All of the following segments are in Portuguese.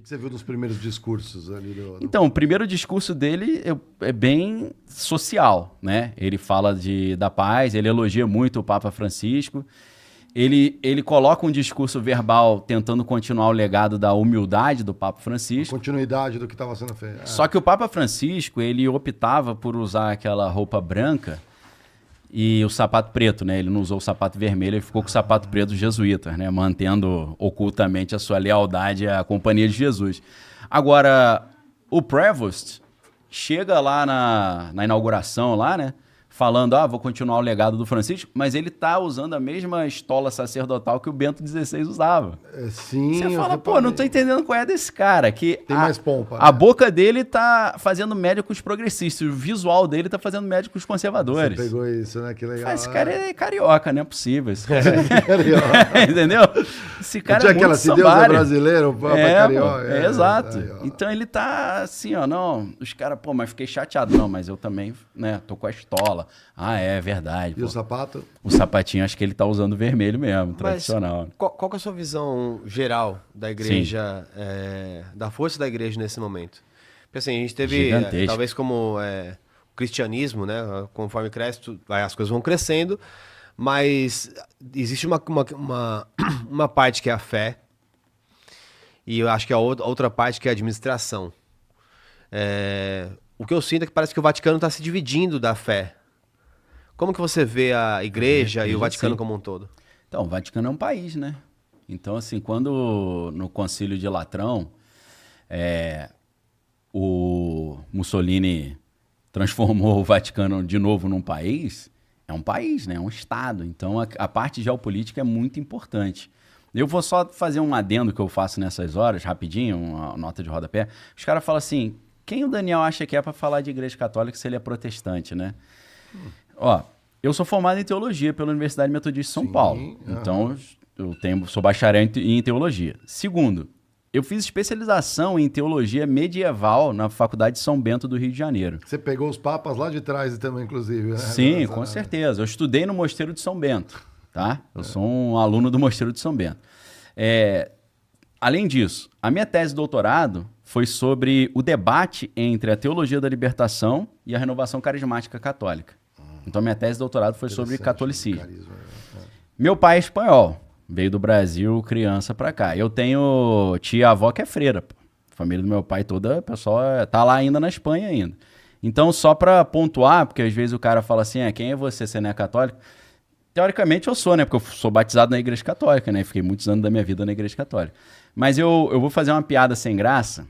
que você viu nos primeiros discursos ali Então, o primeiro discurso dele é bem social, né? Ele fala da paz, ele elogia muito o Papa Francisco. Ele coloca um discurso verbal tentando continuar o legado da humildade do Papa Francisco. A continuidade do que estava sendo feito. Só que o Papa Francisco, ele optava por usar aquela roupa branca e o sapato preto, né? Ele não usou o sapato vermelho, ele ficou com o sapato preto dos jesuítas, né? Mantendo ocultamente a sua lealdade à Companhia de Jesus. Agora, o Prevost chega lá na inauguração, lá, né? Falando, vou continuar o legado do Francisco, mas ele tá usando a mesma estola sacerdotal que o Bento XVI usava. Sim. Você fala, pô, não tô entendendo qual é desse cara. Que tem mais pompa. A boca dele tá fazendo médicos progressistas, o visual dele tá fazendo médicos conservadores. Você pegou isso, né? Que legal. Esse cara é carioca, não é possível. Esse cara é entendeu? Esse cara é muito se Deus é brasileiro, o Papa é carioca. Exato. Então ele tá assim, não, os caras, pô, mas fiquei chateado. Não, mas eu também, né, tô com a estola. É verdade. E o sapato? O sapatinho, acho que ele tá usando vermelho mesmo, tradicional. Qual que é a sua visão geral da igreja, da força da igreja nesse momento? Porque assim, a gente teve, talvez como o cristianismo, né, conforme cresce, as coisas vão crescendo, mas existe uma parte que é a fé, e eu acho que a outra parte que é a administração. O que eu sinto é que parece que o Vaticano está se dividindo da fé. Como que você vê a igreja e o Vaticano como um todo? Então, o Vaticano é um país, né? Então, assim, quando no Concílio de Latrão, o Mussolini transformou o Vaticano de novo num país, é um país, né? É um Estado. Então, a parte geopolítica é muito importante. Eu vou só fazer um adendo que eu faço nessas horas, rapidinho, uma nota de rodapé. Os caras falam assim, quem o Daniel acha que é para falar de igreja católica se ele é protestante, né? Eu sou formado em teologia pela Universidade Metodista de São Paulo. Então, sou bacharel em teologia. Segundo, eu fiz especialização em teologia medieval na Faculdade de São Bento do Rio de Janeiro. Você pegou os papas lá de trás também, inclusive, né? Sim, com certeza. Eu estudei no Mosteiro de São Bento, tá? Eu sou um aluno do Mosteiro de São Bento. Além disso, a minha tese de doutorado foi sobre o debate entre a teologia da libertação e a renovação carismática católica. Então, minha tese de doutorado foi sobre catolicismo. Meu pai é espanhol, veio do Brasil criança pra cá. Eu tenho tia-avó que é freira. Pô. A família do meu pai toda, o pessoal tá lá ainda na Espanha ainda. Então, só pra pontuar, porque às vezes o cara fala assim, quem é você, você não é católico? Teoricamente eu sou, né? Porque eu sou batizado na igreja católica, né? Fiquei muitos anos da minha vida na igreja católica. Mas eu vou fazer uma piada sem graça,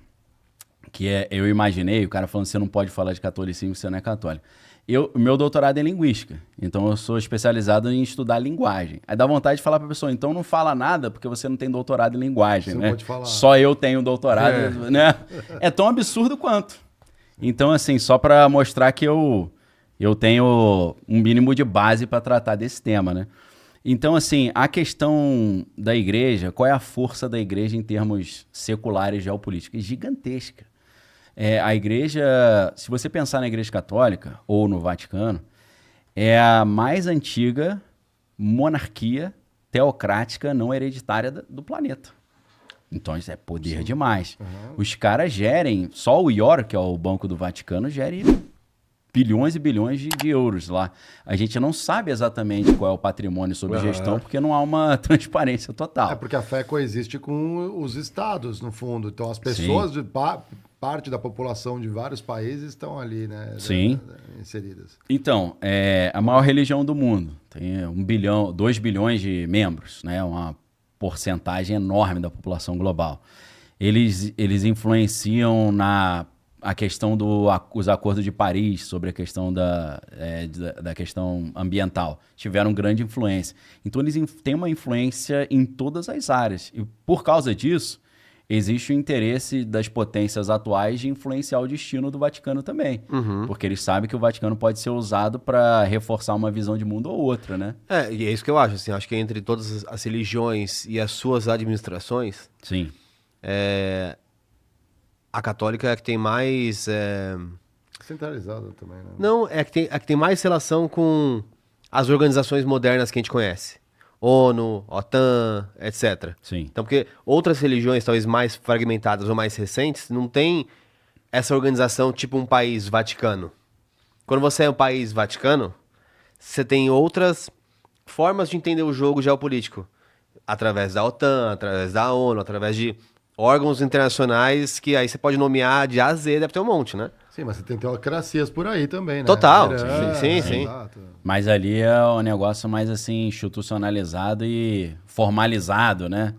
que eu imaginei, o cara falando que você não pode falar de catolicismo se você não é católico. Meu doutorado é em linguística, então eu sou especializado em estudar linguagem. Aí dá vontade de falar pra pessoa, então não fala nada porque você não tem doutorado em linguagem, você né? Não pode falar. Só eu tenho doutorado, né? É tão absurdo quanto. Então, assim, só pra mostrar que eu tenho um mínimo de base para tratar desse tema, né? Então, assim, a questão da igreja, qual é a força da igreja em termos seculares geopolíticos? É gigantesca. A igreja, se você pensar na igreja católica ou no Vaticano, é a mais antiga monarquia teocrática não hereditária do planeta. Então isso é poder demais. Os caras gerem, só o IOR, que é o Banco do Vaticano, gere bilhões e bilhões de euros lá. A gente não sabe exatamente qual é o patrimônio sob gestão, porque não há uma transparência total. Porque a fé coexiste com os estados, no fundo. Então as pessoas parte da população de vários países estão ali, né? Sim. Inseridas. Então, a maior religião do mundo. Tem 2 bilhões de membros, né? Uma porcentagem enorme da população global. Eles influenciam a questão dos acordos de Paris sobre a questão da questão ambiental. Tiveram grande influência. Então, eles têm uma influência em todas as áreas. E, por causa disso, existe o interesse das potências atuais de influenciar o destino do Vaticano também. Porque eles sabem que o Vaticano pode ser usado para reforçar uma visão de mundo ou outra, né? E é isso que eu acho. Assim, acho que entre todas as religiões e as suas administrações... Sim. A católica é a que tem mais... Centralizada também, né? Não, é a que tem mais relação com as organizações modernas que a gente conhece. ONU, OTAN, etc. Sim. Então, porque outras religiões, talvez mais fragmentadas ou mais recentes, não tem essa organização tipo um país Vaticano. Quando você é um país Vaticano, você tem outras formas de entender o jogo geopolítico. Através da OTAN, através da ONU, através de órgãos internacionais que aí você pode nomear de A a Z, deve ter um monte, né? Sim, mas você tem teocracias por aí também, né? Total, Irã, sim. Exato. Mas ali é um negócio mais assim, institucionalizado e formalizado, né?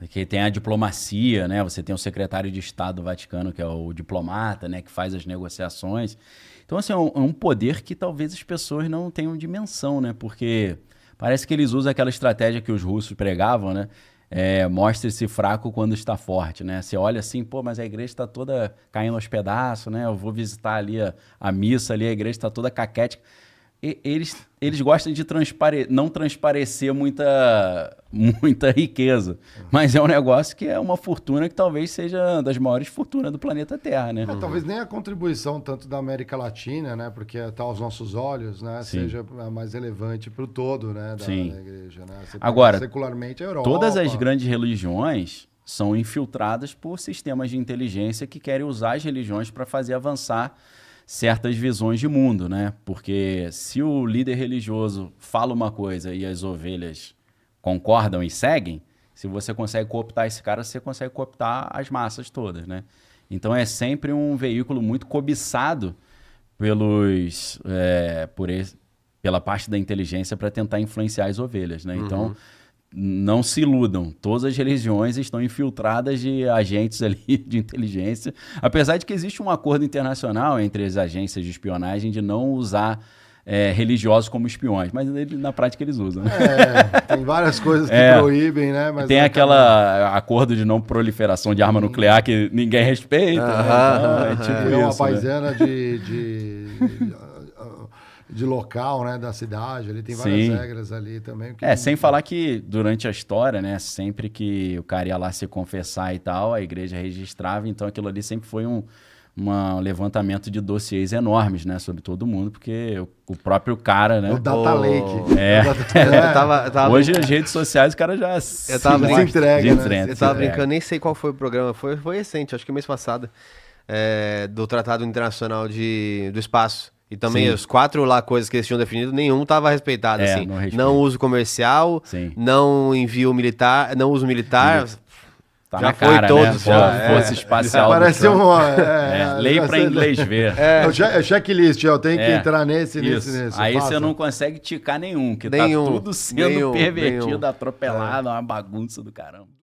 Que tem a diplomacia, né? Você tem o secretário de Estado do Vaticano, que é o diplomata, né? Que faz as negociações. Então, assim, é um poder que talvez as pessoas não tenham dimensão, né? Porque parece que eles usam aquela estratégia que os russos pregavam, né? Mostre-se fraco quando está forte, né? Você olha assim, pô, mas a igreja está toda caindo aos pedaços, né? Eu vou visitar ali a missa ali, a igreja está toda caquética. Eles gostam de não transparecer muita riqueza, mas é um negócio que é uma fortuna que talvez seja uma das maiores fortunas do planeta Terra, né? Talvez nem a contribuição tanto da América Latina, né? Porque está aos nossos olhos, né? Sim. Seja mais relevante para o todo, né? Da igreja, né? Agora, secularmente a Europa. Todas as grandes religiões são infiltradas por sistemas de inteligência que querem usar as religiões para fazer avançar certas visões de mundo, né? Porque se o líder religioso fala uma coisa e as ovelhas concordam e seguem, se você consegue cooptar esse cara, você consegue cooptar as massas todas, né? Então é sempre um veículo muito cobiçado pela parte da inteligência para tentar influenciar as ovelhas, né? Então não se iludam, todas as religiões estão infiltradas de agentes ali de inteligência, apesar de que existe um acordo internacional entre as agências de espionagem de não usar religiosos como espiões, mas na prática eles usam. Né? Tem várias coisas que proíbem, né? Mas tem acordo de não proliferação de arma nuclear que ninguém respeita. Tipo uma paisana de local, né, da cidade, ali tem várias regras ali também. Sem falar que durante a história, né, sempre que o cara ia lá se confessar e tal, a igreja registrava, então aquilo ali sempre foi um levantamento de dossiês enormes, né, sobre todo mundo, porque o próprio cara, né... O Data Lake. Hoje as redes sociais, o cara já se entrega, né? Eu tava brincando, nem sei qual foi o programa, foi recente, acho que mês passado, do Tratado Internacional do Espaço. E também os 4 lá coisas que eles tinham definido, nenhum estava respeitado, assim. Não uso comercial, não envio militar, não uso militar. Tá já foi todos, né? Força espacial. Parece lei para inglês ver. Checklist, tem que entrar nesse. Aí você não consegue ticar nenhum, que tá tudo sendo pervertido, atropelado, uma bagunça do caramba.